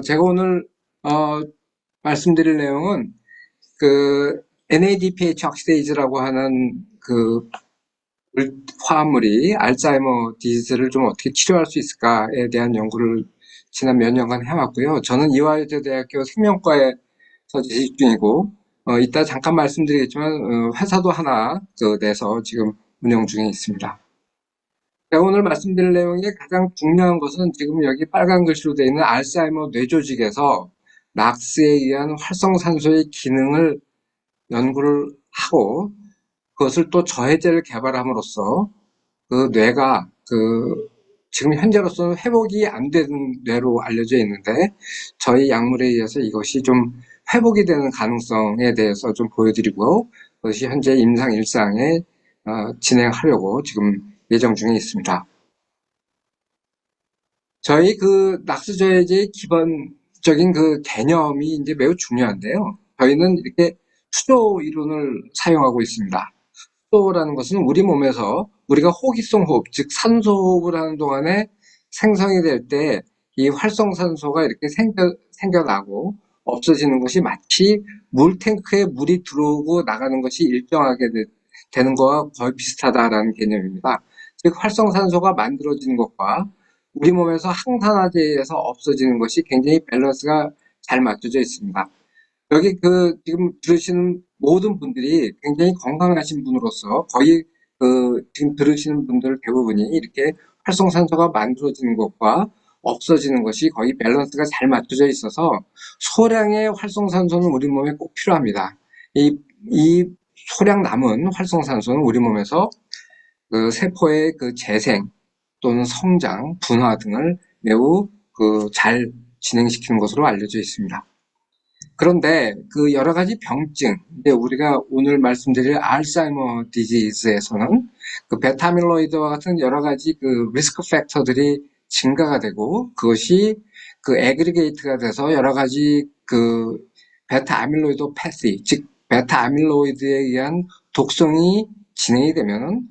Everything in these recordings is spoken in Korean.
제가 오늘 말씀드릴 내용은 그 NADPH 옥시데이즈라고 하는 그 화합물이 알츠하이머 디지즈를 좀 어떻게 치료할 수 있을까에 대한 연구를 지난 몇 년간 해왔고요. 저는 이화여자대학교 생명과에서 재직 중이고, 이따 잠깐 말씀드리겠지만 회사도 하나 내서 지금 운영 중에 있습니다. 제가 오늘 말씀드릴 내용의 가장 중요한 것은 지금 여기 빨간 글씨로 되어 있는 알츠하이머 뇌조직에서 낙스에 의한 활성산소의 기능을 연구를 하고 그것을 또 저해제를 개발함으로써 그 뇌가 지금 현재로서는 회복이 안 되는 뇌로 알려져 있는데 저희 약물에 의해서 이것이 좀 회복이 되는 가능성에 대해서 좀 보여드리고 그것이 현재 임상 일상에 진행하려고 지금 예정 중에 있습니다. 저희 낙스 저해제의 기본적인 개념이 이제 매우 중요한데요. 저희는 이렇게 수도 이론을 사용하고 있습니다. 수도라는 것은 우리 몸에서 우리가 호기성 호흡, 즉 산소 호흡을 하는 동안에 생성이 될 때 이 활성산소가 이렇게 생겨나고 없어지는 것이 마치 물탱크에 물이 들어오고 나가는 것이 일정하게 되는 것과 거의 비슷하다라는 개념입니다. 즉 활성산소가 만들어지는 것과 우리 몸에서 항산화제에서 없어지는 것이 굉장히 밸런스가 잘 맞춰져 있습니다. 여기 지금 들으시는 모든 분들이 굉장히 건강하신 분으로서 거의 지금 들으시는 분들 대부분이 이렇게 활성산소가 만들어지는 것과 없어지는 것이 거의 밸런스가 잘 맞춰져 있어서 소량의 활성산소는 우리 몸에 꼭 필요합니다. 이 소량 남은 활성산소는 우리 몸에서 세포의 재생 또는 성장, 분화 등을 매우 잘 진행시키는 것으로 알려져 있습니다. 그런데 여러 가지 병증, 우리가 오늘 말씀드릴 알츠하이머 디지즈에서는 베타 아밀로이드와 같은 여러 가지 리스크 팩터들이 증가가 되고 그것이 애그리게이트가 돼서 여러 가지 베타 아밀로이드 패시, 즉 베타 아밀로이드에 의한 독성이 진행이 되면은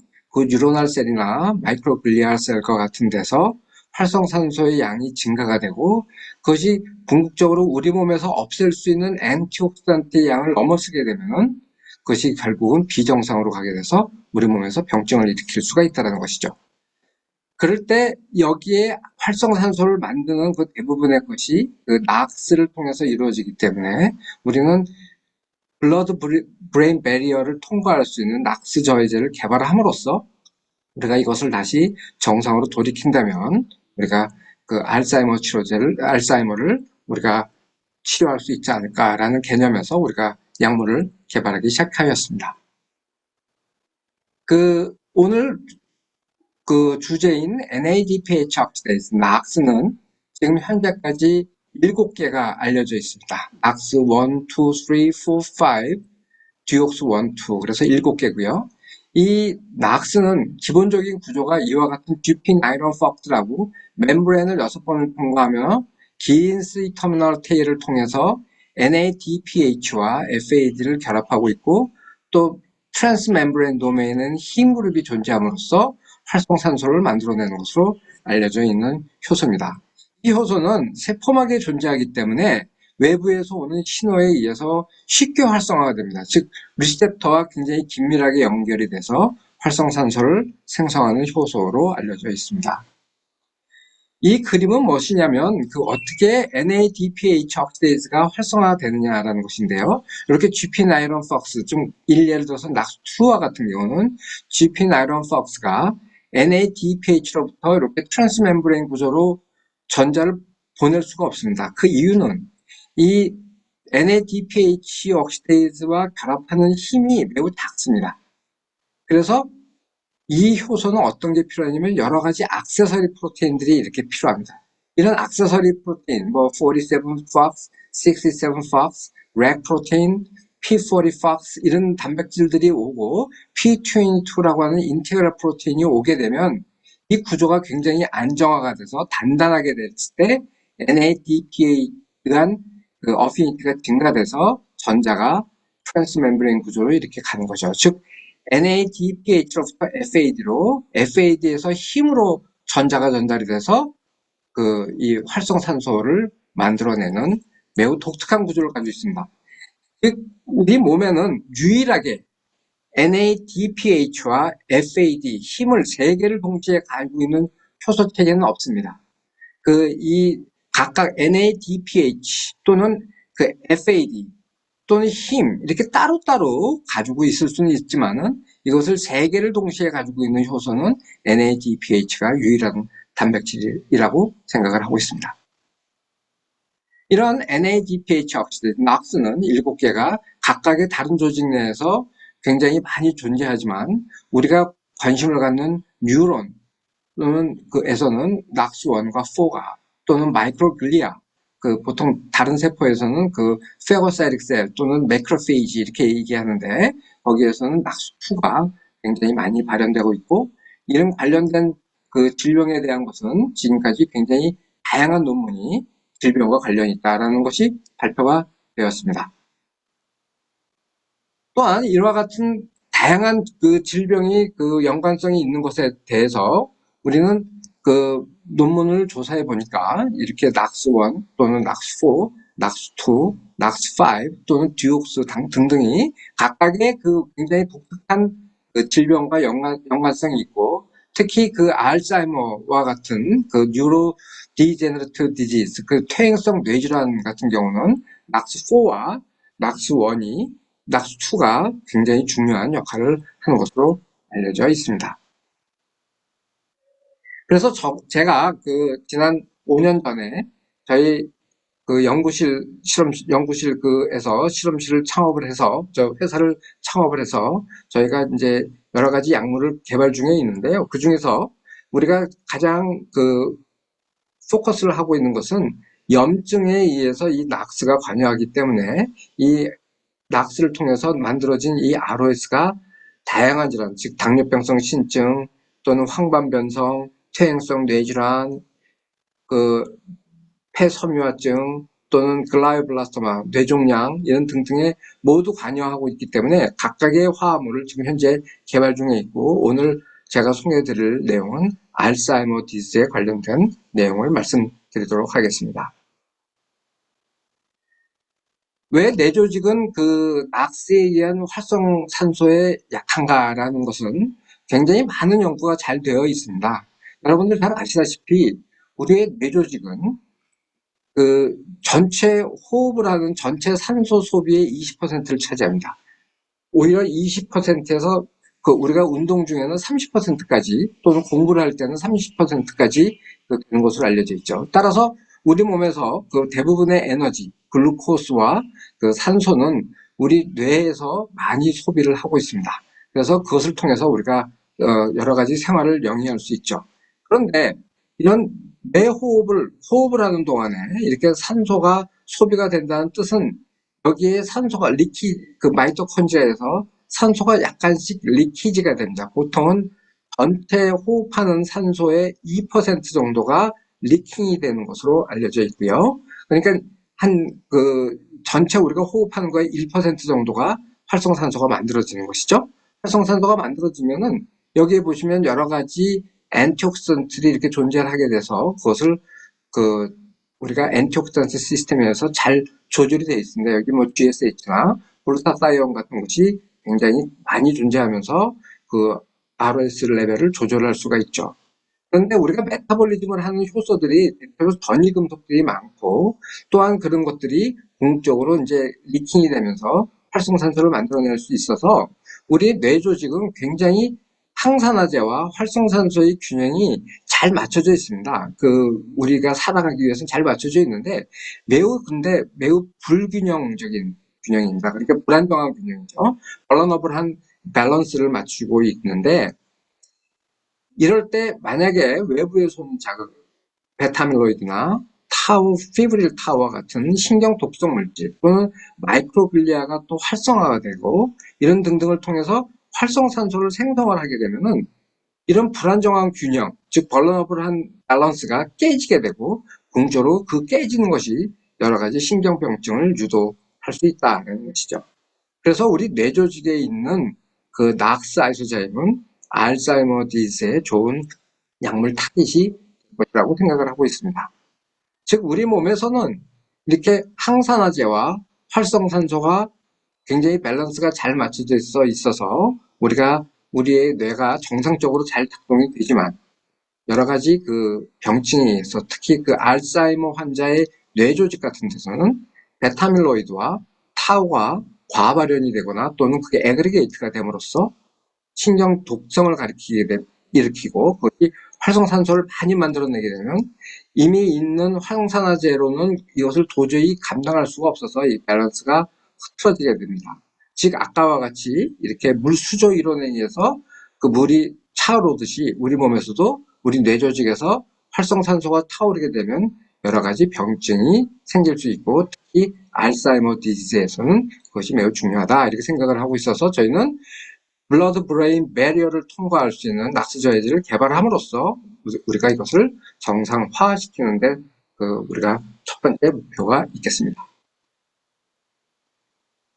뉴로날 셀이나 마이크로글리알 셀과 같은 데서 활성산소의 양이 증가가 되고 그것이 궁극적으로 우리 몸에서 없앨 수 있는 엔티옥시던트의 양을 넘어서게 되면 그것이 결국은 비정상으로 가게 돼서 우리 몸에서 병증을 일으킬 수가 있다는 것이죠. 그럴 때 여기에 활성산소를 만드는 대부분의 것이 낙스를 통해서 이루어지기 때문에 우리는 블러드 브레인 배리어를 통과할 수 있는 낙스 저해제를 개발함으로써 우리가 이것을 다시 정상으로 돌이킨다면 우리가 알츠하이머를 우리가 치료할 수 있지 않을까라는 개념에서 우리가 약물을 개발하기 시작하였습니다. 오늘 주제인 NADPH 옥시데이즈, 낙스는 지금 현재까지 7개가 알려져 있습니다. 낙스 1, 2, 3, 4, 5, 디옥스 1, 2, 그래서 7개고요. 이 낙스는 기본적인 구조가 이와 같은 듀핀 아이런 폭스라고 멤브레인을 6번을 통과하며 긴 C 터미널 테일을 통해서 NADPH와 FAD를 결합하고 있고 또 트랜스 멤브레인 도메인은 흰 그룹이 존재함으로써 활성산소를 만들어내는 것으로 알려져 있는 효소입니다. 이 효소는 세포막에 존재하기 때문에 외부에서 오는 신호에 의해서 쉽게 활성화가 됩니다. 즉 리셉터와 굉장히 긴밀하게 연결이 돼서 활성산소를 생성하는 효소로 알려져 있습니다. 이 그림은 무엇이냐면 어떻게 NADPH 옥시데이즈가 활성화되느냐라는 것인데요. 이렇게 GP 아이런 폭스, 예를 들어서 낙스2와 같은 경우는 GP 아이런 폭스가 NADPH로부터 이렇게 트랜스 멤브레인 구조로 전자를 보낼 수가 없습니다. 그 이유는 이 NADPH 옥시데이즈와 결합하는 힘이 매우 작습니다. 그래서 이 효소는 어떤 게 필요하냐면 여러 가지 액세서리 프로테인들이 이렇게 필요합니다. 이런 액세서리 프로테인, 47FOX, 67FOX, 렉 프로테인, P40FOX 이런 단백질들이 오고 P22라고 하는 인테그랄 프로테인이 오게 되면 이 구조가 굉장히 안정화가 돼서 단단하게 됐을 때 NADPH에 의한 어피니티가 증가돼서 전자가 트랜스 멤브레인 구조로 이렇게 가는 거죠. 즉 NADPH로부터 FAD로, FAD에서 힘으로 전자가 전달이 돼서 이 활성산소를 만들어내는 매우 독특한 구조를 가지고 있습니다. 즉, 우리 몸에는 유일하게 NADPH와 FAD, 힘을 세 개를 동시에 가지고 있는 효소 체계는 없습니다. 이 각각 NADPH 또는 FAD 또는 힘, 이렇게 따로따로 가지고 있을 수는 있지만은 이것을 세 개를 동시에 가지고 있는 효소는 NADPH가 유일한 단백질이라고 생각을 하고 있습니다. 이런 NADPH 억시드, 낙스는 7개가 각각의 다른 조직 내에서 굉장히 많이 존재하지만 우리가 관심을 갖는 뉴런 또는 에서는 낙스1과 4가 또는 마이크로글리아, 보통 다른 세포에서는 페고사이틱 셀 또는 매크로페이지 이렇게 얘기하는데 거기에서는 낙스2가 굉장히 많이 발현되고 있고, 이런 관련된 질병에 대한 것은 지금까지 굉장히 다양한 논문이 질병과 관련이 있다는 것이 발표가 되었습니다. 또한 이와 같은 다양한 질병이 연관성이 있는 것에 대해서 우리는 논문을 조사해 보니까 이렇게 낙스1 또는 낙스4, 낙스2, 낙스5 또는 듀옥스 등등이 각각의 굉장히 독특한 질병과 연관성이 있고, 특히 알츠하이머와 같은 뉴로 디제너러티브 디지즈, 퇴행성 뇌질환 같은 경우는 낙스4와 낙스2가 굉장히 중요한 역할을 하는 것으로 알려져 있습니다. 그래서 제가 지난 5년 전에 저희 연구실에서 실험실을 창업을 해서, 회사를 창업을 해서 저희가 이제 여러 가지 약물을 개발 중에 있는데요. 그 중에서 우리가 가장 포커스를 하고 있는 것은 염증에 의해서 이 낙스가 관여하기 때문에 이 낙스를 통해서 만들어진 이 ROS가 다양한 질환, 즉 당뇨병성 신증 또는 황반변성, 퇴행성 뇌질환, 폐섬유화증 또는 글라이오블라스토마, 뇌종양 이런 등등에 모두 관여하고 있기 때문에 각각의 화합물을 지금 현재 개발 중에 있고, 오늘 제가 소개해드릴 내용은 알츠하이머 디지즈에 관련된 내용을 말씀드리도록 하겠습니다. 왜 뇌조직은 낙스에 의한 활성산소에 약한가라는 것은 굉장히 많은 연구가 잘 되어 있습니다. 여러분들 잘 아시다시피 우리의 뇌조직은 전체 호흡을 하는 전체 산소 소비의 20%를 차지합니다. 오히려 20%에서 우리가 운동 중에는 30%까지 또는 공부를 할 때는 30%까지 되는 것으로 알려져 있죠. 따라서 우리 몸에서 대부분의 에너지, 글루코스와 산소는 우리 뇌에서 많이 소비를 하고 있습니다. 그래서 그것을 통해서 우리가 여러 가지 생활을 영위할 수 있죠. 그런데 이런 호흡을 하는 동안에 이렇게 산소가 소비가 된다는 뜻은 여기에 산소가 마이토콘드리아에서 산소가 약간씩 리키지가 됩니다. 보통은 전체 호흡하는 산소의 2% 정도가 리킹이 되는 것으로 알려져 있고요. 그러니까 전체 우리가 호흡하는 거의 1% 정도가 활성산소가 만들어지는 것이죠. 활성산소가 만들어지면은 여기에 보시면 여러 가지 엔티옥시던트들이 이렇게 존재를 하게 돼서 그것을 우리가 엔티옥시던트 시스템에서 잘 조절이 되어 있습니다. 여기 GSH나 글루타사이온 같은 것이 굉장히 많이 존재하면서 ROS 레벨을 조절할 수가 있죠. 그런데 우리가 메타볼리즘을 하는 효소들이 대표적으로 전이금속들이 많고, 또한 그런 것들이 궁극적으로 이제 리킹이 되면서 활성산소를 만들어낼 수 있어서 우리 뇌 조직은 굉장히 항산화제와 활성산소의 균형이 잘 맞춰져 있습니다. 우리가 살아가기 위해서는 잘 맞춰져 있는데 근데 매우 불균형적인 균형입니다. 그러니까 불안정한 균형이죠. 밸런어블한 밸런스를 맞추고 있는데, 이럴 때 만약에 외부에서 오는 자극, 베타밀로이드나 피브릴 타우와 같은 신경 독성 물질 또는 마이크로글리아가 또 활성화가 되고 이런 등등을 통해서 활성산소를 생성을 하게 되면은 이런 불안정한 균형, 즉 벌너너블한 밸런스가 깨지게 되고, 궁극적으로 깨지는 것이 여러 가지 신경병증을 유도할 수 있다는 것이죠. 그래서 우리 뇌조직에 있는 낙스 아이소자임은 알츠하이머 디지즈에 좋은 약물 타깃이 것이라고 생각을 하고 있습니다. 즉 우리 몸에서는 이렇게 항산화제와 활성산소가 굉장히 밸런스가 잘 맞춰져 있어서 우리의 뇌가 정상적으로 잘 작동이 되지만 여러 가지 그 병증이 있어 특히 그 알츠하이머 환자의 뇌조직 같은 데서는 베타밀로이드와 타우가 과발현이 되거나 또는 그게 애그리게이트가 됨으로써 신경 독성을 일으키고 그것이 활성산소를 많이 만들어내게 되면 이미 있는 활성산화제로는 이것을 도저히 감당할 수가 없어서 이 밸런스가 흐트러지게 됩니다. 즉 아까와 같이 이렇게 물 수조 이론에 의해서 그 물이 차오르듯이 우리 몸에서도 우리 뇌조직에서 활성산소가 타오르게 되면 여러 가지 병증이 생길 수 있고 특히 알츠하이머 디지즈에서는 그것이 매우 중요하다 이렇게 생각을 하고 있어서 저희는 블러드 브레인 배리어를 통과할 수 있는 낙스저해제를 개발함으로써 우리가 이것을 정상화시키는데 우리가 첫 번째 목표가 있겠습니다.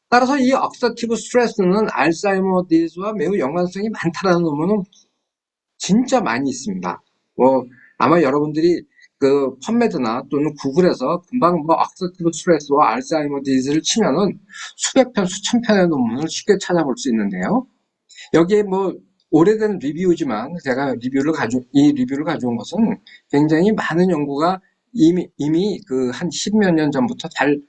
따라서 이 억서티브 스트레스는 알츠하이머 디지즈와 매우 연관성이 많다는 논문은 진짜 많이 있습니다. 아마 여러분들이 그 펀메드나 또는 구글에서 금방 억서티브 스트레스와 알츠하이머 디지즈를 치면은 수백 편, 수천 편의 논문을 쉽게 찾아볼 수 있는데요. 여기에 오래된 리뷰지만 제가 이 리뷰를 가져온 것은 굉장히 많은 연구가 이미 그 한 십몇 년 전부터 잘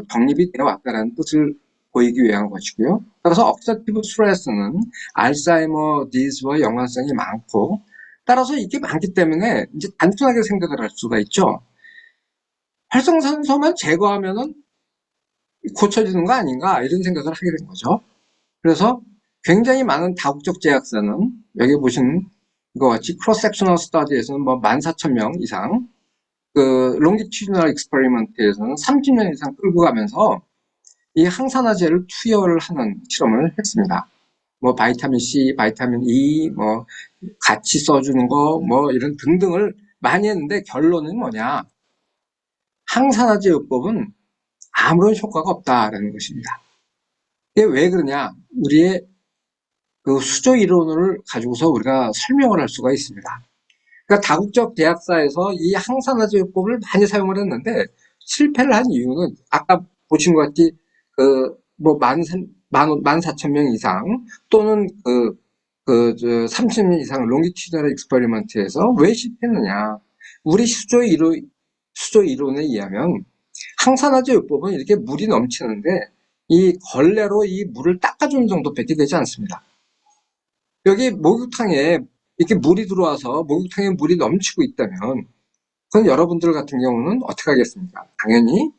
정립이 되어 왔다는 뜻을 보이기 위한 것이고요. 따라서 억서티브 스트레스는 알츠하이머 디지즈와 연관성이 많고 따라서 이게 많기 때문에 이제 단순하게 생각을 할 수가 있죠. 활성산소만 제거하면은 고쳐지는 거 아닌가 이런 생각을 하게 된 거죠. 그래서 굉장히 많은 다국적 제약사는 여기 보시는 것 같이 크로스 섹셔널 스터디에서는 14,000명 이상, 그 롱기튜디널 익스페리먼트에서는 30년 이상 끌고 가면서 이 항산화제를 투여를 하는 실험을 했습니다. 바이타민 C, 바이타민 E, 같이 써주는 거, 이런 등등을 많이 했는데 결론은 뭐냐? 항산화제 요법은 아무런 효과가 없다라는 것입니다. 이게 왜 그러냐? 우리의 그 수조 이론을 가지고서 우리가 설명을 할 수가 있습니다. 그러니까 다국적 대학사에서 이 항산화제 요법을 많이 사용을 했는데 실패를 한 이유는 아까 보신 것 같이 14,000명 이상 또는 30년 이상 롱기튜디널 익스퍼리먼트에서 왜 실패했느냐? 우리 수조 이론에 의하면 항산화제 요법은 이렇게 물이 넘치는데 이 걸레로 이 물을 닦아주는 정도밖에 되지 않습니다. 여기 목욕탕에 이렇게 물이 들어와서 목욕탕에 물이 넘치고 있다면 그건 여러분들 같은 경우는 어떻게 하겠습니까? 당연히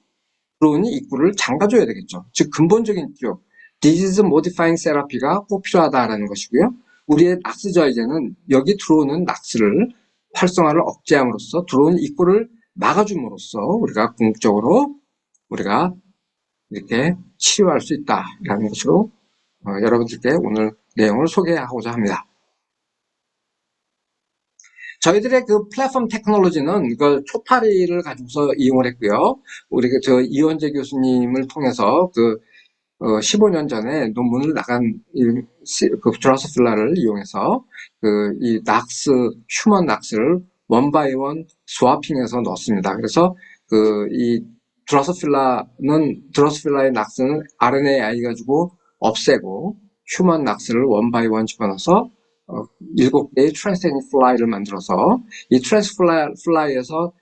들어오는 입구를 잠가줘야 되겠죠. 즉 근본적인 쪽 디지즈 모디파잉 세라피가 꼭 필요하다라는 것이고요. 우리의 낙스 저해제는 여기 들어오는 낙스를 활성화를 억제함으로써 들어오는 입구를 막아줌으로써 우리가 궁극적으로 우리가 이렇게 치료할 수 있다라는 것으로 여러분들께 오늘 내용을 소개하고자 합니다. 저희들의 그 플랫폼 테크놀로지는 그 초파리를 가지고서 이용을 했고요. 저 이원재 교수님을 통해서 15년 전에 논문을 나간 그 드라소필라를 이용해서 이 휴먼 낙스를 원바이원 스와핑해서 넣었습니다. 그래서 이 드라소필라의 낙스는 RNAi 가지고 없애고 휴먼 낙스를 원바이원 집어넣어서 7개의 트랜스제닉 플라이를 만들어서 이 트랜스 플라이에서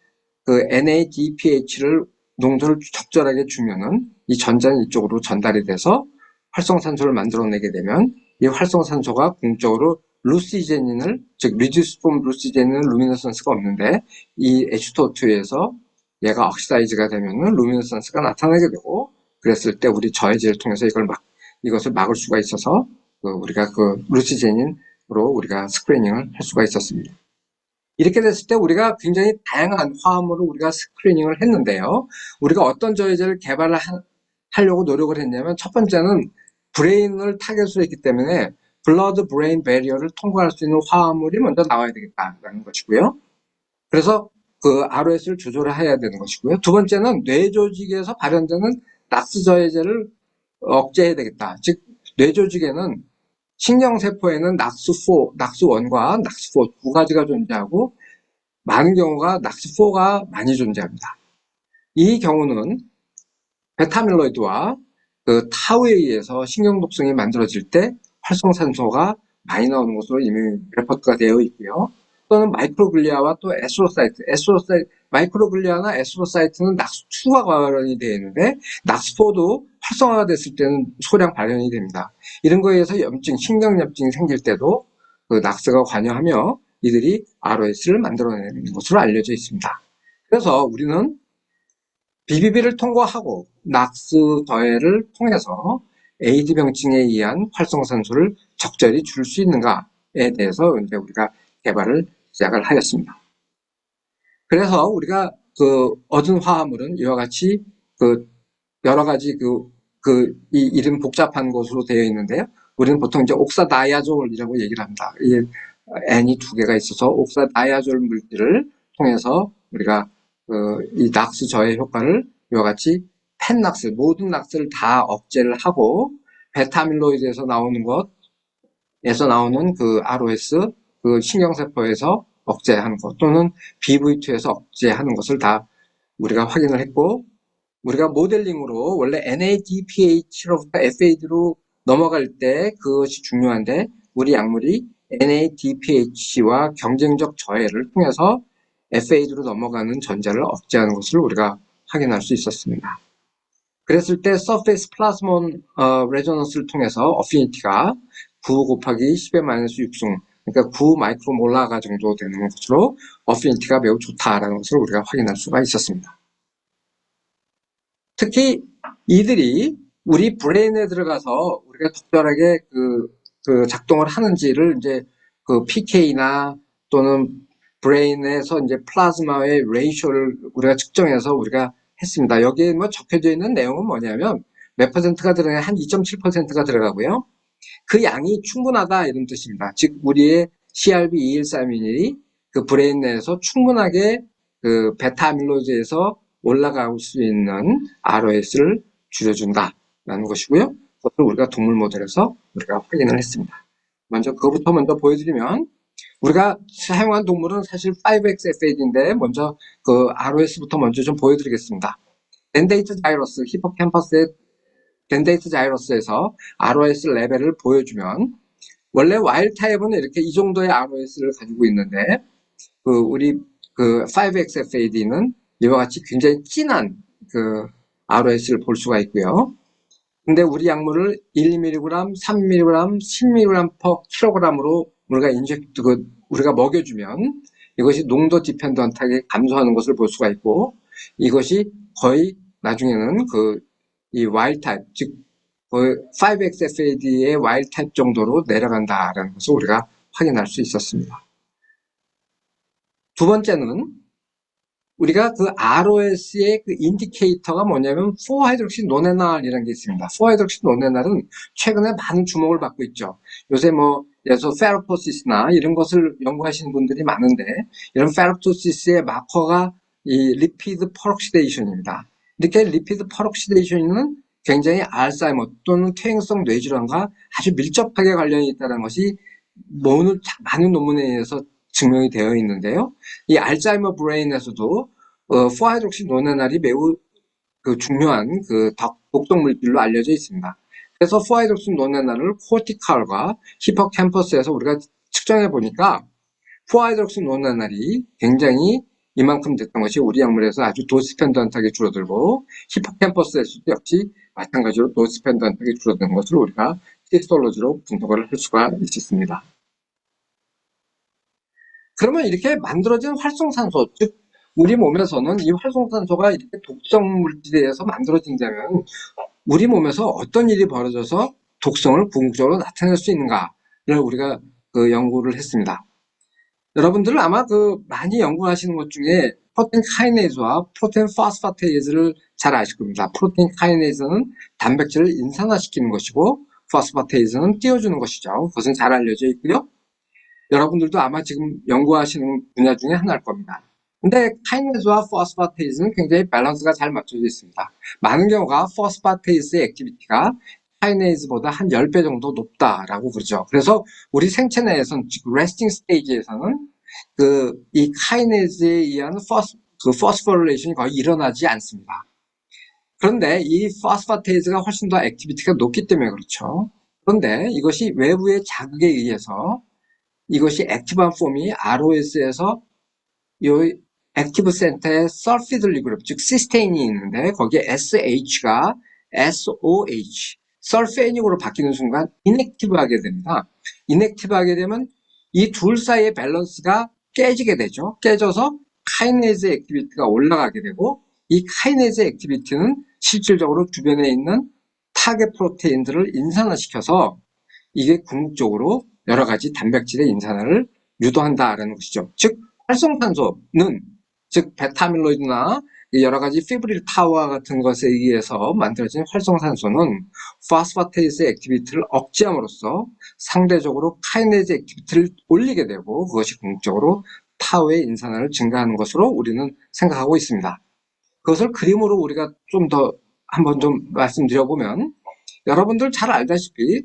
그 NADPH를 농도를 적절하게 주면은 이 전자는 이쪽으로 전달이 돼서 활성산소를 만들어내게 되면 이 활성산소가 궁극적으로 루시제닌을, 즉 리듀스 폼 루시제닌은 루미너선스가 없는데 이 H2O2에서 얘가 억시다이즈가 되면은 루미너선스가 나타나게 되고 그랬을 때 우리 저해제를 통해서 이것을 막을 수가 있어서 우리가 루시제닌으로 우리가 스크리닝을 할 수가 있었습니다. 이렇게 됐을 때 우리가 굉장히 다양한 화합물을 우리가 스크리닝을 했는데요. 우리가 어떤 저해제를 하려고 노력을 했냐면 첫 번째는 브레인을 타겟으로 했기 때문에 블러드 브레인 배리어를 통과할 수 있는 화합물이 먼저 나와야 되겠다라는 것이고요. 그래서 그 ROS를 조절을 해야 되는 것이고요. 두 번째는 뇌조직에서 발현되는 낙스 저해제를 억제해야 되겠다. 즉 뇌조직에는 신경세포에는 낙스1과 낙스4 두 가지가 존재하고 많은 경우가 낙스4가 많이 존재합니다. 이 경우는 베타밀로이드와 그 타우에 의해서 신경독성이 만들어질 때 활성산소가 많이 나오는 것으로 이미 레포트가 되어 있고요. 또는 마이크로글리아와 또 에스트로사이트, 마이크로글리아나 에스트로사이트는 낙스2가 관련이 되어 있는데 낙스4도 활성화가 됐을 때는 소량 발현이 됩니다. 이런 거에 의해서 신경염증이 생길 때도 그 낙스가 관여하며 이들이 ROS를 만들어내는 것으로 알려져 있습니다. 그래서 우리는 BBB를 통과하고 낙스 저해를 통해서 에이즈 병증에 의한 활성산소를 적절히 줄 수 있는가에 대해서 이제 우리가 개발을 시작을 하였습니다. 그래서 우리가 그 얻은 화합물은 이와 같이 그 여러 가지 이 이름 복잡한 것으로 되어 있는데요. 우리는 보통 이제 옥사다이아졸이라고 얘기를 합니다. 이 N이 두 개가 있어서 옥사다이아졸 물질을 통해서 우리가 이 낙스 저해 효과를 이와 같이 펜낙스, 모든 낙스를 다 억제를 하고 베타밀로이드에서 나오는 것에서 나오는 그 ROS, 그 신경세포에서 억제하는 것 또는 BV2에서 억제하는 것을 다 우리가 확인을 했고, 우리가 모델링으로 원래 NADPH로부터 FAD로 넘어갈 때 그것이 중요한데 우리 약물이 NADPH와 경쟁적 저해를 통해서 FAD로 넘어가는 전자를 억제하는 것을 우리가 확인할 수 있었습니다. 그랬을 때 서페이스 플라즈몬 레조넌스를 통해서 어피니티가 9 곱하기 10의 마이너스 6승, 그러니까 9 마이크로몰라가 정도 되는 것으로 어피니티가 매우 좋다라는 것을 우리가 확인할 수가 있었습니다. 특히 이들이 우리 브레인에 들어가서 우리가 적절하게 그 작동을 하는지를 이제 그 PK나 또는 브레인에서 이제 플라즈마의 레이쇼를 우리가 측정해서 우리가 했습니다. 여기에 뭐 적혀져 있는 내용은 뭐냐면 몇 퍼센트가 들어가요? 한 2.7%가 들어가고요. 그 양이 충분하다 이런 뜻입니다. 즉 우리의 CRB213이 그 브레인 내에서 충분하게 그 베타 아밀로이드에서 올라갈 수 있는 ROS를 줄여준다라는 것이고요. 그것을 우리가 동물 모델에서 우리가 확인을 했습니다. 그거부터 먼저 보여드리면 우리가 사용한 동물은 사실 5XFAD인데 먼저 그 ROS부터 먼저 좀 보여드리겠습니다. 덴데이트 자이러스, 히포캠퍼스의 덴데이트 자이러스에서 ROS 레벨을 보여주면 원래 와일드 타입은 이렇게 이 정도의 ROS를 가지고 있는데 우리 5XFAD는 이와 같이 굉장히 진한 ROS를 볼 수가 있고요. 근데 우리 약물을 1mg, 3mg, 10mg per kg으로 우리가 먹여주면 이것이 농도 디펜던트하게 감소하는 것을 볼 수가 있고, 이것이 거의 나중에는 이 와일드 타입, 즉 5XFAD의 와일드 타입 정도로 내려간다라는 것을 우리가 확인할 수 있었습니다. 두 번째는 우리가 ROS의 인디케이터가 뭐냐면 4하이드록시노네날이라는 게 있습니다. 4하이드록시노네날은 최근에 많은 주목을 받고 있죠. 요새 예서 페로토시스나 이런 것을 연구하시는 분들이 많은데 이런 페로토시스의 마커가 이 리피드 퍼럭시데이션입니다. 이렇게 리피드 퍼럭시데이션은 굉장히 알츠하이머 또는 퇴행성 뇌질환과 아주 밀접하게 관련이 있다는 것이 많은 논문에 의해서 증명이 되어 있는데요. 이 알츠하이머 브레인에서도 4하이드록시노네날이 매우 중요한 독성 물질로 알려져 있습니다. 그래서 4하이드록시노네날을 코티칼과 히포캠퍼스에서 우리가 측정해 보니까 4하이드록시노네날이 굉장히 이만큼 됐던 것이 우리 약물에서 아주 도스펜던트하게 줄어들고 히포캠퍼스에서도 역시 마찬가지로 도스펜던트하게 줄어드는 것을 우리가 히스톨로지로 분석을 할 수가 있습니다. 그러면 이렇게 만들어진 활성산소, 즉 우리 몸에서는 이 활성산소가 이렇게 독성 물질에 의해서 만들어진다면 우리 몸에서 어떤 일이 벌어져서 독성을 궁극적으로 나타낼 수 있는가를 우리가 연구를 했습니다. 여러분들 아마 많이 연구하시는 것 중에 프로테인 카이네이즈와 프로테인 포스파테이즈를 잘 아실 겁니다. 프로테인 카이네이즈는 단백질을 인산화시키는 것이고 포스파테이즈는 띄워주는 것이죠. 그것은 잘 알려져 있고요. 여러분들도 아마 지금 연구하시는 분야 중에 하나일 겁니다. 근데 카이네즈와 포스파테이즈는 굉장히 밸런스가 잘 맞춰져 있습니다. 많은 경우가 포스파테이즈의 액티비티가 카이네즈보다 한 10배 정도 높다라고 그러죠. 그래서 우리 생체 내에서는, 즉 레스팅 스테이지에서는 이 카이네즈에 의한 포스포릴레이션이 거의 일어나지 않습니다. 그런데 이 포스파테이즈가 훨씬 더 액티비티가 높기 때문에 그렇죠. 그런데 이것이 외부의 자극에 의해서 이것이 액티브한 폼이 ROS에서 이 액티브 센터에 설피들리 그룹, 즉 시스테인이 있는데 거기에 SH가 SOH, 설페닉으로 바뀌는 순간 인액티브하게 됩니다. 인액티브하게 되면 이 둘 사이의 밸런스가 깨지게 되죠. 깨져서 카이네즈 액티비티가 올라가게 되고 이 카이네즈 액티비티는 실질적으로 주변에 있는 타겟 프로테인들을 인산화시켜서 이게 궁극적으로 여러 가지 단백질의 인산화를 유도한다라는 것이죠. 즉 활성탄소는 즉 베타밀로이드나 여러 가지 피브릴 타워 같은 것에 의해서 만들어진 활성산소는 포스파테이스 액티비티를 억제함으로써 상대적으로 카이네즈 액티비티를 올리게 되고 그것이 궁극적으로 타우의 인산화를 증가하는 것으로 우리는 생각하고 있습니다. 그것을 그림으로 우리가 좀 더 한번 좀 말씀드려보면 여러분들 잘 알다시피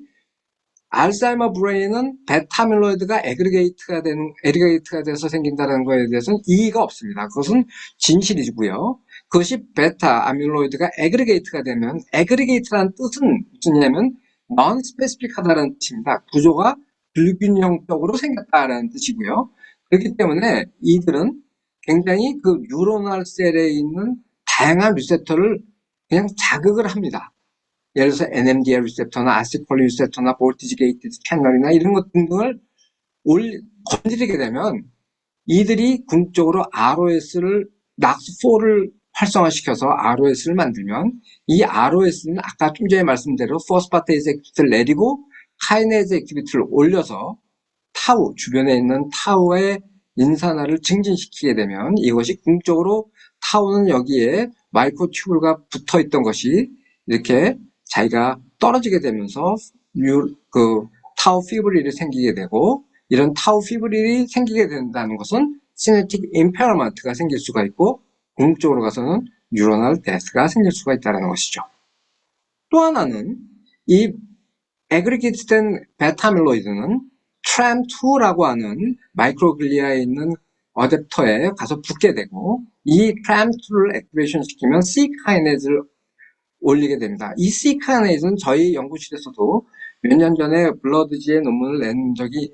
알츠하이머 브레인은 베타밀로이드가 에그리게이트가 돼서 생긴다는 것에 대해서는 이의가 없습니다. 그것은 진실이고요. 그것이 베타 아밀로이드가 에그리게이트가 되면 에그리게이트라는 뜻은 무엇이냐면 non-specific하다는 뜻입니다. 구조가 불균형적으로 생겼다는 뜻이고요. 그렇기 때문에 이들은 굉장히 그 뉴로널 셀에 있는 다양한 리셉터를 그냥 자극을 합니다. 예를 들어서 NMDA 리셉터나 아세틸콜린 리셉터나 볼티지 게이트 채널이나 이런 것 등등을 건드리게 되면 이들이 궁극적으로 ROS를 NAX4를 활성화시켜서 ROS를 만들면 이 ROS는 아까 좀 전에 말씀대로 포스파테이스 액티비티를 내리고 카이네즈 액티비티를 올려서 타우, 주변에 있는 타우의 인산화를 증진시키게 되면 이것이 궁극적으로 타우는 여기에 마이크로튜블과 붙어 있던 것이 이렇게 자기가 떨어지게 되면서 타우 피브릴이 생기게 되고 이런 타우 피브릴이 생기게 된다는 것은 시네틱 임페어먼트가 생길 수가 있고 궁극적으로 가서는 뉴로널 데스가 생길 수가 있다는 것이죠. 또 하나는 이 에그리게이트된 베타밀로이드는 TRAM2라고 하는 마이크로글리아에 있는 어댑터에 가서 붙게 되고 이 TRAM2를 액티베이션 시키면 C카이네즈를 올리게 됩니다. 이 C카이네즈는 저희 연구실에서도 몇 년 전에 블러드지에 논문을 낸 적이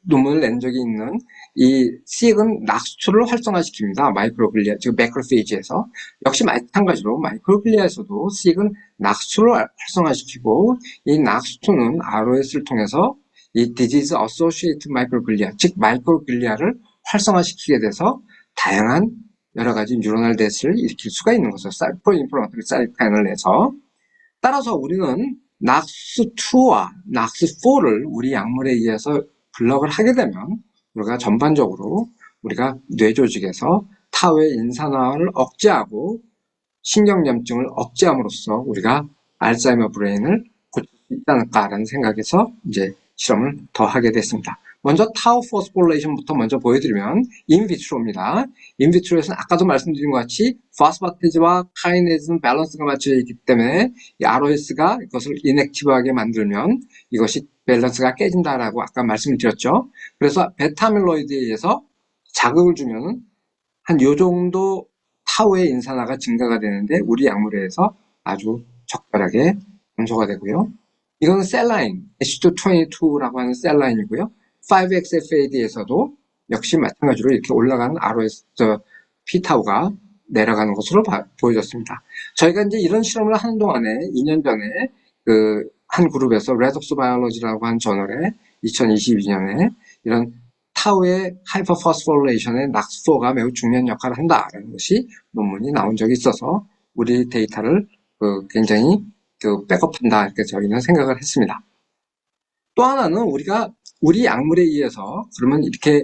논문을 낸 적이 있는 이 C은 낙수초를 활성화시킵니다. 마이크로글리아, 즉 매크로페이지에서 역시 마찬가지로 마이크로글리아에서도 C은 낙수초를 활성화시키고 이 낙수초는 ROS를 통해서 이 Disease Associated Microglia, 즉 마이크로글리아를 활성화시키게 돼서 다양한 여러 가지 뉴로널 데스를 일으킬 수가 있는 거죠. 프로인플라마토리 사이토카인을 내서. 따라서 우리는 낙스2와 낙스4를 우리 약물에 의해서 블럭을 하게 되면 우리가 전반적으로 우리가 뇌조직에서 타우의 인산화를 억제하고 신경염증을 억제함으로써 우리가 알츠하이머 브레인을 고칠 수 있지 않을까라는 생각에서 이제 실험을 더 하게 됐습니다. 먼저 타우 포스포릴레이션부터 먼저 보여드리면 인비트로입니다. 인비트로에서는 아까도 말씀드린 것 같이 포스파테이즈와 카이네즈는 밸런스가 맞춰져 있기 때문에 이 ROS가 이것을 인액티브하게 만들면 이것이 밸런스가 깨진다라고 아까 말씀을 드렸죠. 그래서 베타밀로이드에 의해서 자극을 주면 한 요 정도 타우의 인산화가 증가가 되는데 우리 약물에 의해서 아주 적절하게 감소가 되고요. 이건 셀라인, H222라고 하는 셀라인이고요. 5XFAD에서도 역시 마찬가지로 이렇게 올라가는 ROS P타우가 내려가는 것으로 보여졌습니다. 저희가 이제 이런 실험을 하는 동안에 2년 전에 한 그룹에서 레독스 바이올로지라고 한 저널에 2022년에 이런 타우의 하이퍼포스포릴레이션의 낙스포가 매우 중요한 역할을 한다라는 것이 논문이 나온 적이 있어서 우리 데이터를 굉장히 백업한다 이렇게 저희는 생각을 했습니다. 또 하나는 우리가 우리 약물에 의해서 그러면 이렇게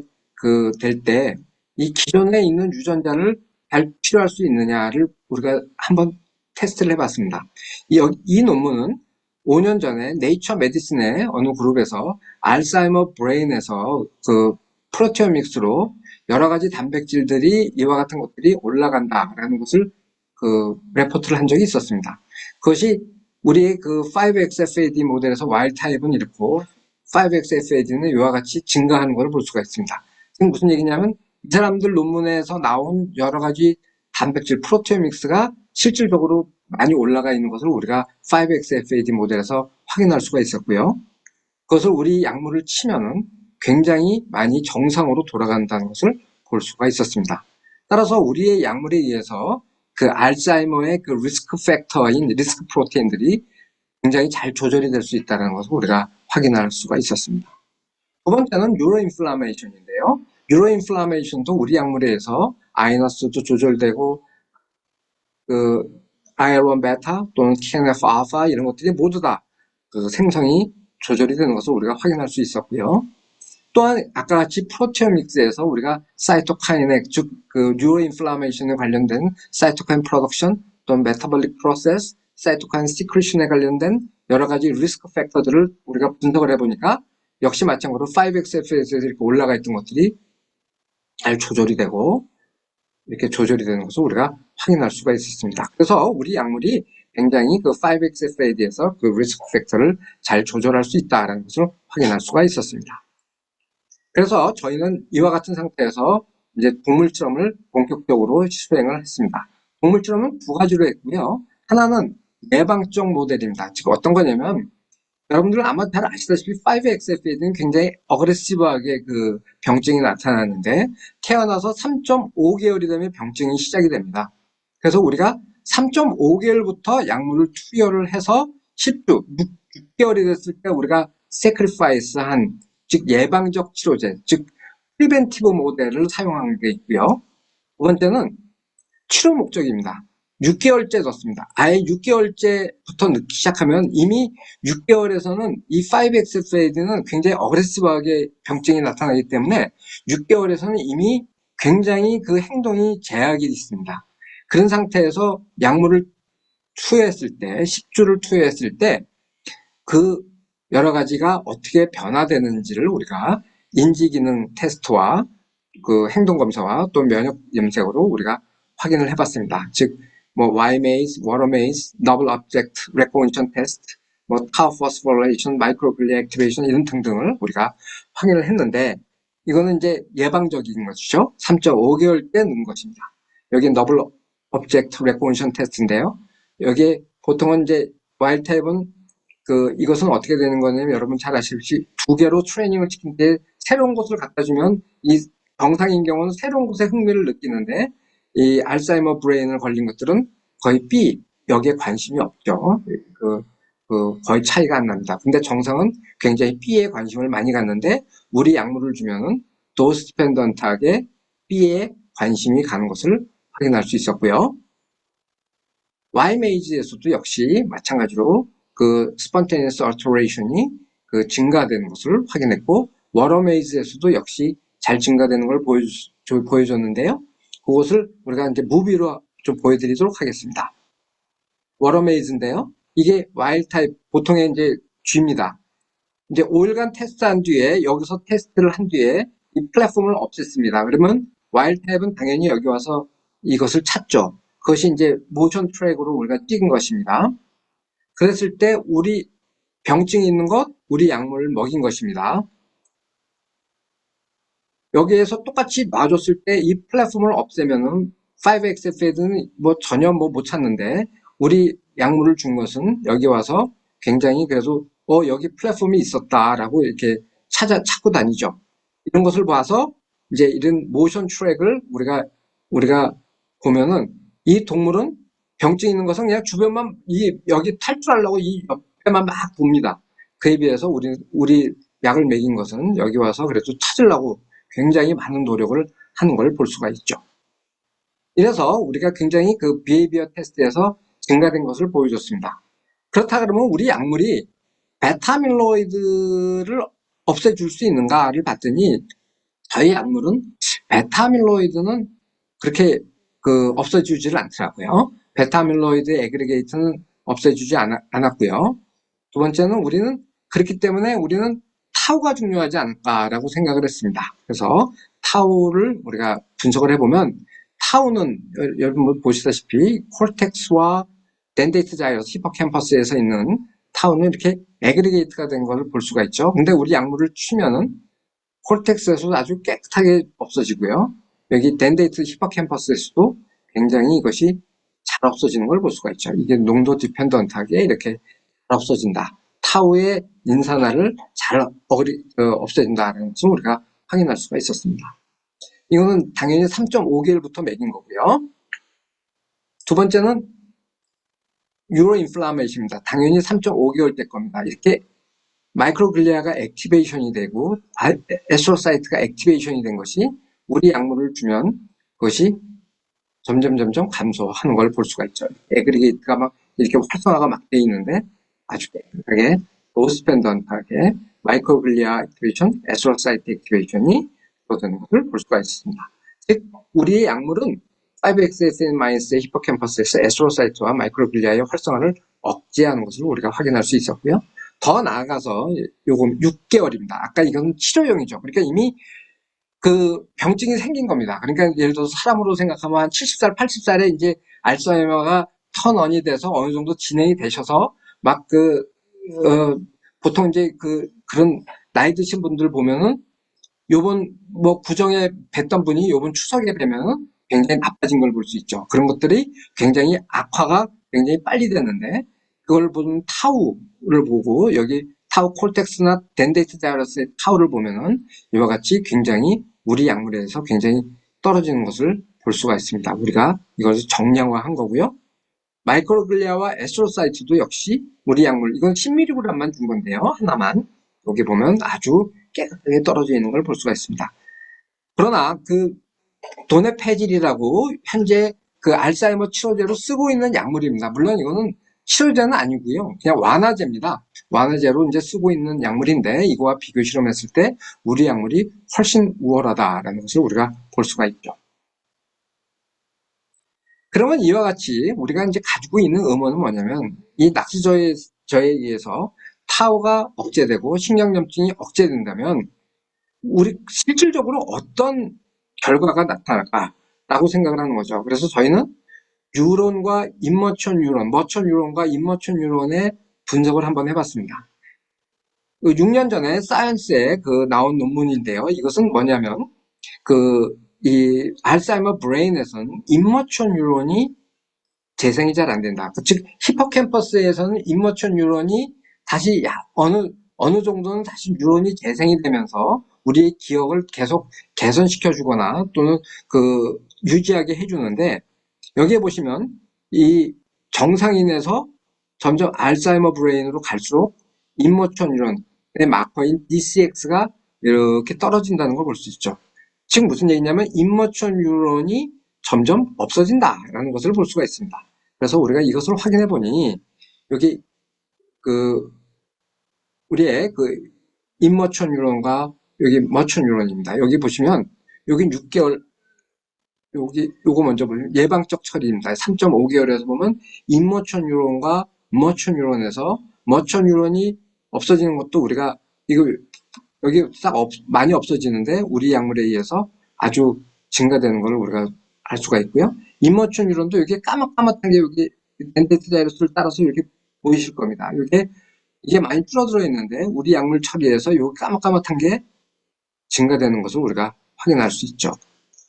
될 때 이 기존에 있는 유전자를 발필할 수 있느냐를 우리가 한번 테스트를 해봤습니다. 이 논문은 5년 전에 네이처 메디슨의 어느 그룹에서 알츠하이머 브레인에서 프로테오믹스로 여러 가지 단백질들이 이와 같은 것들이 올라간다라는 것을 레포트를 한 적이 있었습니다. 그것이 우리의 5XFAD 모델에서 와일드 타입은 이렇고 5XFAD는 이와 같이 증가하는 걸 볼 수가 있습니다. 지금 무슨 얘기냐면 이 사람들 논문에서 나온 여러 가지 단백질 프로테오믹스가 실질적으로 많이 올라가 있는 것을 우리가 5XFAD 모델에서 확인할 수가 있었고요. 그것을 우리 약물을 치면은 굉장히 많이 정상으로 돌아간다는 것을 볼 수가 있었습니다. 따라서 우리의 약물에 의해서 그 알츠하이머의 그 리스크 팩터인 리스크 프로테인들이 굉장히 잘 조절이 될 수 있다는 것을 우리가 확인할 수가 있었습니다. 두 번째는 뉴로인플라메이션인데요. 뉴로인플라메이션도 우리 약물에 의해서 아이너스도 조절되고 그 IL-1 베타 또는 TNF 알파 이런 것들이 모두 다 그 생성이 조절이 되는 것을 우리가 확인할 수 있었고요. 또한 아까 같이 프로테오믹스에서 우리가 사이토카인의 즉 그 뉴로인플라메이션에 관련된 사이토카인 프로덕션 또는 메타볼릭 프로세스, 사이토카인 시크리션에 관련된 여러 가지 리스크 팩터들을 우리가 분석을 해보니까 역시 마찬가지로 5XF에서 이렇게 올라가 있던 것들이 잘 조절이 되고 이렇게 조절이 되는 것을 우리가 확인할 수가 있었습니다. 그래서 우리 약물이 굉장히 그 5XFAD에서 그 리스크 팩터를 잘 조절할 수 있다는 것을 확인할 수가 있었습니다. 그래서 저희는 이와 같은 상태에서 이제 동물 실험을 본격적으로 수행을 했습니다. 동물 실험은 두 가지로 했고요. 하나는 예방적 모델입니다. 즉 어떤 거냐면 여러분들 아마 잘 아시다시피 5XFAD는 굉장히 어그레시브하게 그 병증이 나타나는데 태어나서 3.5개월이 되면 병증이 시작이 됩니다. 그래서 우리가 3.5개월부터 약물을 투여를 해서 10주, 6개월이 됐을 때 우리가 세크리파이스한 즉 예방적 치료제, 즉 프리벤티브 모델을 사용한 게 있고요. 두 번째는 치료 목적입니다. 6개월째 넣습니다. 아예 6개월째부터 넣기 시작하면 이미 6개월에서는 이 5XFAD는 굉장히 어그레시브하게 병증이 나타나기 때문에 6개월에서는 이미 굉장히 그 행동이 제약이 있습니다. 그런 상태에서 약물을 투여했을 때, 10주를 투여했을 때 그 여러 가지가 어떻게 변화되는지를 우리가 인지기능 테스트와 그 행동검사와 또 면역 염색으로 우리가 확인을 해봤습니다. 즉, 뭐 Y-maze, Water-maze, Novel Object Recognition Test, 뭐 Tau Phosphorylation, Microglia Activation 이런 등등을 우리가 확인을 했는데 이거는 이제 예방적인 것이죠. 3.5개월 때 넣은 것입니다. 여기 Novel Object Recognition Test인데요. 여기에 보통은 이제 와일드 타입은 그 이것은 어떻게 되는 거냐면 여러분 잘 아시듯이 두 개로 트레이닝을 시키는데 새로운 것을 갖다 주면 이 정상인 경우는 새로운 것에 흥미를 느끼는데 이 알츠하이머 브레인을 걸린 것들은 거의 B 여기에 관심이 없죠. 거의 차이가 안 납니다. 근데 정상은 굉장히 B에 관심을 많이 갖는데 우리 약물을 주면은 도스 디펜던트하게 B에 관심이 가는 것을 확인할 수 있었고요. Y-maze에서도 역시 마찬가지로 그 spontaneous alteration이 그 증가되는 것을 확인했고 워터메이즈에서도 역시 잘 증가되는 걸 보여줬는데요. 그것을 우리가 이제 무비로 좀 보여드리도록 하겠습니다. 워터메이즈인데요. 이게 와일드 타입 보통의 이제 G입니다. 이제 5일간 테스트한 뒤에 여기서 테스트를 한 뒤에 이 플랫폼을 없앴습니다. 그러면 와일드 타입은 당연히 여기 와서 이것을 찾죠. 그것이 이제 모션 트랙으로 우리가 찍은 것입니다. 그랬을 때 우리 병증이 있는 것, 우리 약물을 먹인 것입니다. 여기에서 똑같이 놔줬을 때 이 플랫폼을 없애면은 5XFAD는 뭐 전혀 뭐 못 찾는데 우리 약물을 준 것은 여기 와서 굉장히 그래도 여기 플랫폼이 있었다라고 이렇게 찾고 다니죠. 이런 것을 봐서 이제 이런 모션 트랙을 우리가 보면은 이 동물은 병증 있는 것은 그냥 주변만 여기 탈출하려고 이 옆에만 막 봅니다. 그에 비해서 우리 약을 먹인 것은 여기 와서 그래도 찾으려고 굉장히 많은 노력을 하는 걸 볼 수가 있죠. 이래서 우리가 굉장히 그 비헤이비어 테스트에서 증가된 것을 보여줬습니다. 그렇다 그러면 우리 약물이 베타밀로이드를 없애줄 수 있는가를 봤더니 저희 약물은 베타밀로이드는 그렇게 그 없애주지를 않더라고요. 베타밀로이드 애그리게이트는 없애주지 않았고요. 두 번째는 우리는 그렇기 때문에 우리는 타우가 중요하지 않을까라고 생각을 했습니다. 그래서 타우를 우리가 분석을 해보면 타우는 여러분 보시다시피 콜텍스와 덴데이트 자이러스 히포캠퍼스에서 있는 타우는 이렇게 애그리게이트가 된 것을 볼 수가 있죠. 근데 우리 약물을 치면은 콜텍스에서도 아주 깨끗하게 없어지고요. 여기 덴데이트 히포캠퍼스에서도 굉장히 이것이 잘 없어지는 걸 볼 수가 있죠. 이게 농도 디펜던트하게 이렇게 잘 없어진다. 타우의 인산화를 잘 없애진다는 것을 우리가 확인할 수가 있었습니다. 이거는 당연히 3.5개월부터 매긴 거고요. 두 번째는 유로 인플라메이션입니다. 당연히 3.5개월 때 겁니다. 이렇게 마이크로글리아가 액티베이션이 되고 에스트로사이트가 액티베이션이 된 것이 우리 약물을 주면 그것이 점점 감소하는 걸 볼 수가 있죠. 애그리게이트가 막 이렇게 활성화가 막 돼 있는데 아주 깨끗하게 도스펜던트하게 마이크로글리아 액티베이션, 에스트로사이트 액티베이션이 되는 것을 볼 수가 있습니다. 즉 우리의 약물은 5-XSN-의 히포캠퍼스에서 에스트로사이트와 마이크로글리아의 활성화를 억제하는 것을 우리가 확인할 수 있었고요. 더 나아가서 요건 6개월입니다. 아까 이건 치료용이죠. 그러니까 이미 그 병증이 생긴 겁니다. 그러니까 예를 들어서 사람으로 생각하면 한 70살, 80살에 이제 알츠하이머가 턴언이 돼서 어느 정도 진행이 되셔서 막 보통 이제 그런 나이 드신 분들 보면은 요번 구정에 뵀던 분이 요번 추석에 뵈면은 굉장히 나빠진 걸 볼 수 있죠. 그런 것들이 굉장히 악화가 굉장히 빨리 되는데 그걸 보면 타우를 보고 여기 타우 콜텍스나 덴데이트 다이러스의 타우를 보면은 이와 같이 굉장히 우리 약물에서 굉장히 떨어지는 것을 볼 수가 있습니다. 우리가 이것을 정량화한 거고요. 마이크로글리아와 에스트로사이트도 역시 우리 약물, 이건 10mg만 준 건데요. 하나만. 여기 보면 아주 깨끗하게 떨어져 있는 걸 볼 수가 있습니다. 그러나 도네페질이라고 현재 알츠하이머 치료제로 쓰고 있는 약물입니다. 물론 이거는 치료제는 아니고요. 그냥 완화제입니다. 완화제로 이제 쓰고 있는 약물인데 이거와 비교 실험했을 때 우리 약물이 훨씬 우월하다라는 것을 우리가 볼 수가 있죠. 그러면 이와 같이 우리가 이제 가지고 있는 의문은 뭐냐면 이 낙수저에 의해서 타우가 억제되고 신경염증이 억제된다면 우리 실질적으로 어떤 결과가 나타날까라고 생각을 하는 거죠. 그래서 저희는 유론과 임머천 유론, 머천 유론과 임머천 유론의 분석을 한번 해봤습니다. 6년 전에 사이언스에 나온 논문인데요. 이것은 뭐냐면 이 알츠하이머 브레인에서는 임머천 유론이 재생이 잘 안 된다. 즉 히포캠퍼스에서는 임머천 유론이 다시 어느 정도는 다시 유론이 재생이 되면서 우리의 기억을 계속 개선시켜 주거나 또는 유지하게 해주는데 여기에 보시면 이 정상인에서 점점 알츠하이머 브레인으로 갈수록 임머천 유론의 마커인 DCX가 이렇게 떨어진다는 걸 볼 수 있죠. 즉 무슨 얘기냐면 임머천 유론이 점점 없어진다라는 것을 볼 수가 있습니다. 그래서 우리가 이것을 확인해 보니 여기 우리의 임머천 유론과 여기 머천 유론입니다. 여기 보시면 여기 6개월 요거 먼저 보면 예방적 처리입니다. 3.5개월에서 보면 임머천 유론과 머천 유론에서 머천 유론이 없어지는 것도 우리가 여기 많이 없어지는데 우리 약물에 의해서 아주 증가되는 걸 우리가 알 수가 있고요. 임머천 유론도 여기 까맣게 여기 덴데이트 다이러스를 따라서 이렇게 보이실 겁니다. 이게 많이 줄어들어 있는데 우리 약물 처리에서 요 까맣게 게 증가되는 것을 우리가 확인할 수 있죠.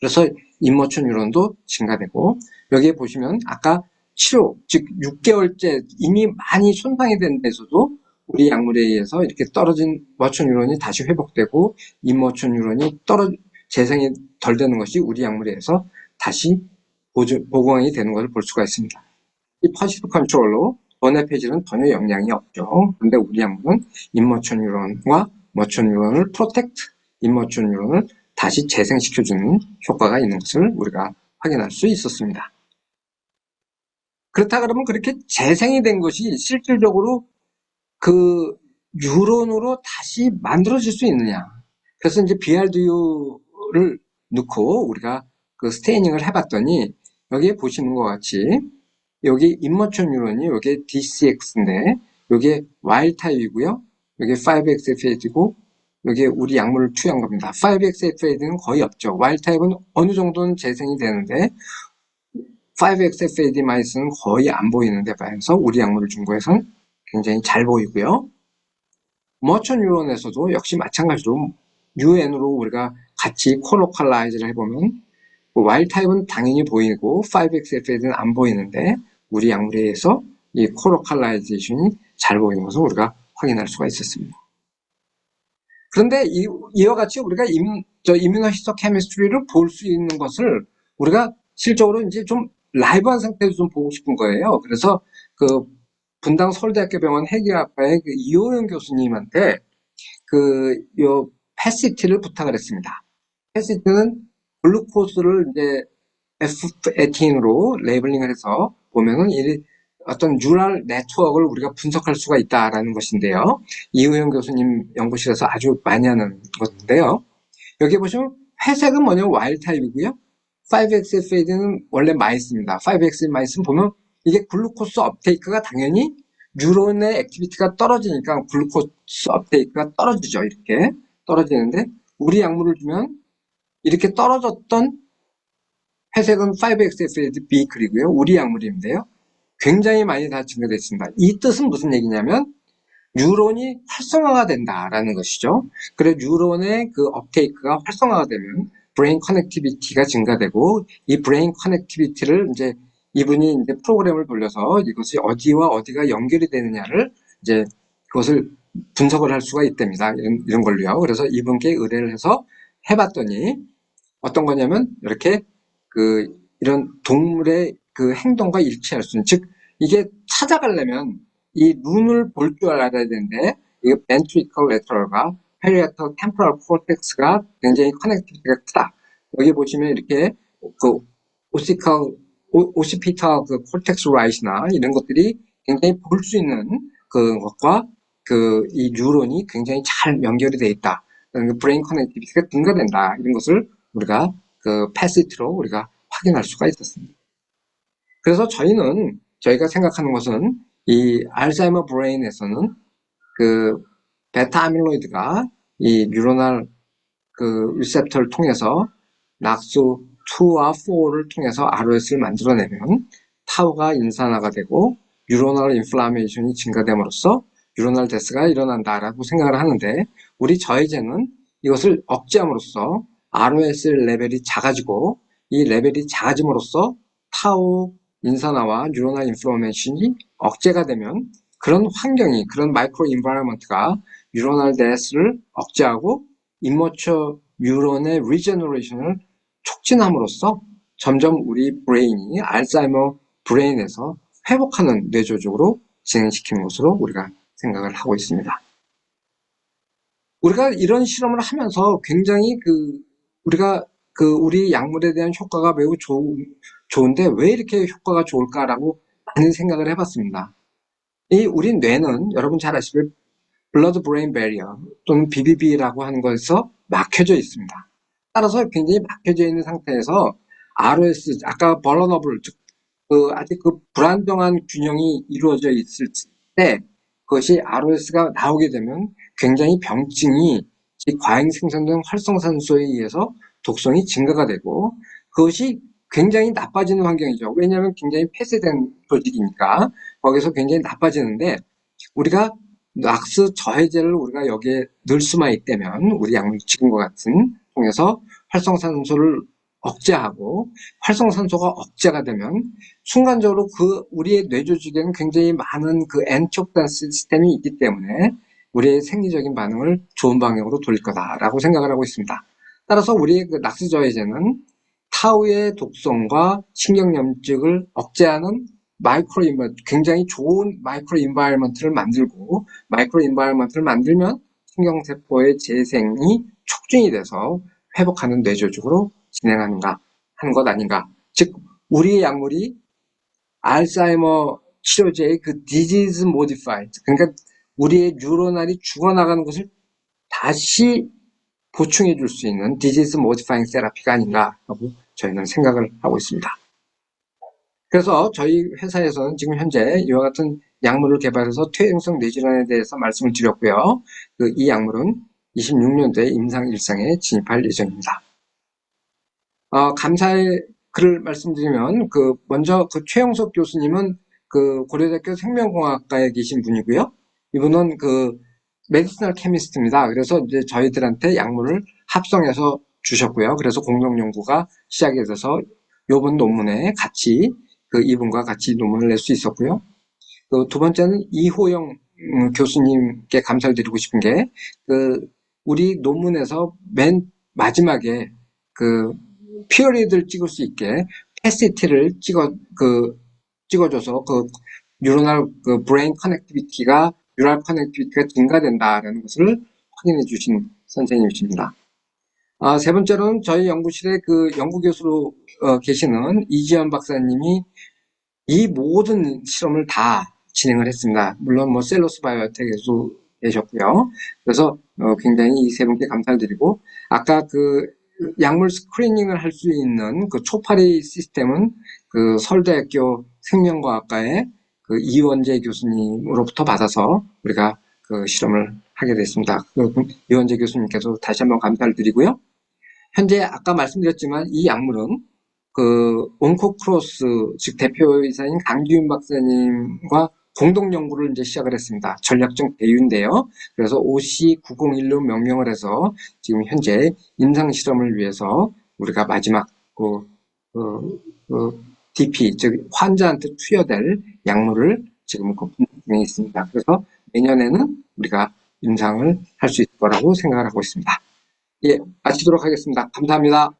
그래서 임머천 유론도 증가되고 여기에 보시면 아까 치료, 즉 6개월째 이미 많이 손상이 된 데서도 우리 약물에 의해서 이렇게 떨어진 머천 유론이 다시 회복되고 임머천 유론이 재생이 덜 되는 것이 우리 약물에 의해서 다시 보강이 되는 것을 볼 수가 있습니다. 이 퍼시브 컨트롤로 도네페질은 전혀 영향이 없죠. 그런데 우리 약물은 임머천 유론과 머천 유론을 프로텍트, 임머천 유론을 다시 재생시켜주는 효과가 있는 것을 우리가 확인할 수 있었습니다. 그렇다 그러면 그렇게 재생이 된 것이 실질적으로 유론으로 다시 만들어질 수 있느냐. 그래서 이제 BRDU를 넣고 우리가 스테이닝을 해봤더니 여기에 보시는 것 같이 여기 임머천 유론이 여기 DCX인데 여기 와일드 타입이고요. 여기 5XFAD고 여기 우리 약물을 투여한 겁니다. 5XFAD는 거의 없죠. 와일드 타입은 어느 정도는 재생이 되는데 5XFAD 마이스는 거의 안 보이는데 봐서 우리 약물을 준 거에서는 굉장히 잘 보이고요. 머처 뉴런에서도 역시 마찬가지로 UN으로 우리가 같이 코로컬라이즈를 해보면 와일드 타입은 당연히 보이고 5XFA는 안 보이는데 우리 약물에 의해서 이 코로컬라이제이션이 잘 보이는 것을 우리가 확인할 수가 있었습니다. 그런데 이와 같이 우리가 이뮤노히스토케미스트리를 볼 수 있는 것을 우리가 실적으로 이제 좀 라이브한 상태에서 좀 보고 싶은 거예요. 그래서 그 분당 서울대학교 병원 해기학과의 그 이호영 교수님한테 요 패시티를 부탁을 했습니다. 패시티는 글루코스를 이제 F18으로 레이블링을 해서 보면은 이 어떤 뉴럴 네트워크를 우리가 분석할 수가 있다라는 것인데요. 이우영 교수님 연구실에서 아주 많이 하는 건데요. 여기 보시면 회색은 뭐냐면 와일드 타입이고요. 5XFAD는 원래 마이스입니다. 5X 마이스는 보면 이게 글루코스 업테이크가 당연히 뉴런의 액티비티가 떨어지니까 글루코스 업테이크가 떨어지죠. 이렇게 떨어지는데 우리 약물을 주면 이렇게 떨어졌던 회색은 5XFAD 비클이고요. 우리 약물인데요. 굉장히 많이 다 증가됐습니다. 이 뜻은 무슨 얘기냐면 뉴런이 활성화가 된다라는 것이죠. 그래서 뉴런의 그 업테이크가 활성화가 되면 브레인 커넥티비티가 증가되고 이 브레인 커넥티비티를 이제 이분이 이제 프로그램을 돌려서 이것이 어디와 어디가 연결이 되느냐를 이제 그것을 분석을 할 수가 있답니다. 이런 걸로요. 그래서 이분께 의뢰를 해서 해봤더니 어떤 거냐면 이렇게 이런 동물의 그 행동과 일치할 수 있는, 즉 이게 찾아가려면 이 눈을 볼 줄 알아야 되는데 이 ventricular lateral과 parietal temporal cortex가 굉장히 커넥티비티가 크다. 여기 보시면 이렇게 그 occipital 그 cortex right나 이런 것들이 굉장히 볼 수 있는 것과 이 뉴런이 굉장히 잘 연결이 되어 있다. 브레인 커넥티비티가 증가된다. 이런 것을 우리가 패시트로 우리가 확인할 수가 있었습니다. 그래서 저희가 생각하는 것은 이 알츠하이머 브레인에서는 베타 아밀로이드가 이 뉴로널 리셉터를 통해서 낙수2와 4를 통해서 ROS를 만들어내면 타우가 인산화가 되고 뉴로널 인플라메이션이 증가됨으로써 뉴로널 데스가 일어난다라고 생각을 하는데 우리 저해제는 이것을 억제함으로써 ROS 레벨이 작아지고 이 레벨이 작아짐으로써 타우 인산화와 뉴로널 인플라메이션이 억제가 되면 그런 환경이, 그런 마이크로 인바이러먼트가 뉴로널 데스를 억제하고 임머처 뉴런의 리제너레이션을 촉진함으로써 점점 우리 브레인이 알츠하이머 브레인에서 회복하는 뇌조직으로 진행시키는 것으로 우리가 생각을 하고 있습니다. 우리가 이런 실험을 하면서 굉장히 우리가 우리 약물에 대한 효과가 매우 좋은데 왜 이렇게 효과가 좋을까라고 많은 생각을 해봤습니다. 우리 뇌는 여러분 잘 아시다시피 블러드 브레인 베리어 또는 BBB라고 하는 것에서 막혀져 있습니다. 따라서 굉장히 막혀져 있는 상태에서 ROS, 아까 벌러너블, 즉 아직 불안정한 균형이 이루어져 있을 때 그것이 ROS가 나오게 되면 굉장히 병증이 과잉 생성된 활성산소에 의해서 독성이 증가가 되고 그것이 굉장히 나빠지는 환경이죠. 왜냐하면 굉장히 폐쇄된 조직이니까 거기서 굉장히 나빠지는데 우리가 낙스 저해제를 우리가 여기에 넣을 수만 있다면 우리 약물 지금과 같은 통해서 활성산소를 억제하고 활성산소가 억제가 되면 순간적으로 우리의 뇌조직에는 굉장히 많은 엔티옥시던트 시스템이 있기 때문에 우리의 생리적인 반응을 좋은 방향으로 돌릴 거다라고 생각을 하고 있습니다. 따라서 우리의 낙스 저해제는 타우의 독성과 신경염증을 억제하는 굉장히 좋은 마이크로 인바이러먼트를 만들고 마이크로 인바이러먼트를 만들면 신경세포의 재생이 촉진이 돼서 회복하는 뇌조직으로 진행하는가 하는 것 아닌가. 즉 우리의 약물이 알츠하이머 치료제의 disease modified, 그러니까 우리의 뉴로널이 죽어나가는 것을 다시 보충해 줄 수 있는 disease modifying therapy가 아닌가 하고 저희는 생각을 하고 있습니다. 그래서 저희 회사에서는 지금 현재 이와 같은 약물을 개발해서 퇴행성 뇌질환에 대해서 말씀을 드렸고요. 이 약물은 26년도에 임상 일상에 진입할 예정입니다. 감사의 글을 말씀드리면 먼저 최영석 교수님은 그 고려대학교 생명공학과에 계신 분이고요. 이분은 그 메디시널 케미스트입니다. 그래서 이제 저희들한테 약물을 합성해서 주셨고요. 그래서 공동 연구가 시작이 돼서 요번 논문에 같이 그 이분과 같이 논문을 낼 수 있었고요. 그 두 번째는 이호영 교수님께 감사를 드리고 싶은 게, 그 우리 논문에서 맨 마지막에 그 피어리드를 찍을 수 있게 패시티를 찍어줘서 그 뉴로널 그 브레인 커넥티비티가 뉴럴 커넥티비티가 증가된다라는 것을 확인해 주신 선생님이십니다. 세 번째로는 저희 연구실에 그 연구교수로 계시는 이지연 박사님이 이 모든 실험을 다 진행을 했습니다. 물론 뭐 셀로스 바이오텍에도 계셨고요. 그래서 굉장히 이 세 분께 감사를 드리고, 아까 그 약물 스크리닝을 할 수 있는 그 초파리 시스템은 그 서울대학교 생명과학과의 그 이원재 교수님으로부터 받아서 우리가 그 실험을 하게 됐습니다. 그 이원재 교수님께도 다시 한번 감사를 드리고요. 현재 아까 말씀드렸지만 이 약물은 그 온코크로스, 즉 대표이사인 강기윤 박사님과 공동 연구를 이제 시작을 했습니다. 전략적 대유인데요. 그래서 OC9016 명명을 해서 지금 현재 임상 실험을 위해서 우리가 마지막 DP, 즉 환자한테 투여될 약물을 지금 분석 중에 있습니다. 그래서 내년에는 우리가 임상을 할 수 있을 거라고 생각을 하고 있습니다. 예, 마치도록 하겠습니다. 감사합니다.